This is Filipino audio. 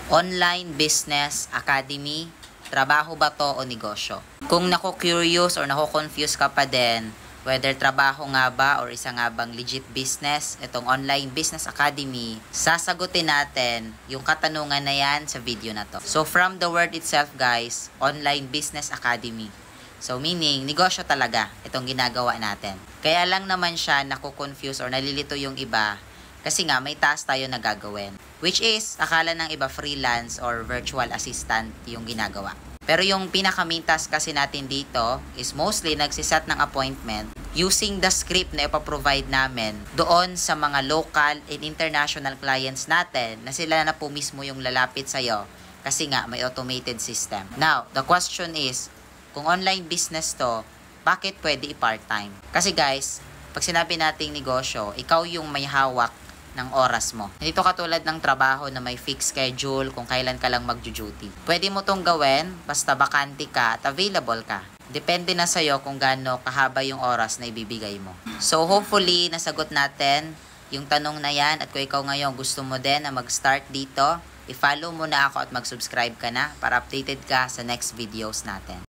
Online Business Academy, trabaho ba to o negosyo? Kung naku-curious or naku-confuse ka pa din, whether trabaho nga ba or isa nga bang legit business, itong Online Business Academy, sasagutin natin yung katanungan na yan sa video na to. So from the word itself guys, Online Business Academy. So meaning, negosyo talaga itong ginagawa natin. Kaya lang naman siya naku-confuse or nalilito yung iba kasi nga may task tayo na gagawin. Which is, akala ng iba freelance or virtual assistant yung ginagawa. Pero yung pinaka-main task kasi natin dito is mostly nagsiset ng appointment using the script na ipaprovide namin doon sa mga local and international clients natin na sila na po mismo yung lalapit sa'yo kasi nga may automated system. Now, the question is, kung online business to, bakit pwede i-part-time? Kasi guys, pag sinabi nating negosyo, ikaw yung may hawak ng oras mo. Hindi to katulad ng trabaho na may fixed schedule kung kailan ka lang mag-duty. Pwede mo tong gawin basta bakante ka at available ka. Depende na sa'yo kung gaano kahaba yung oras na ibibigay mo. So hopefully, nasagot natin yung tanong na yan at kung ikaw ngayon gusto mo din na mag-start dito, i-follow mo na ako at mag-subscribe ka na para updated ka sa next videos natin.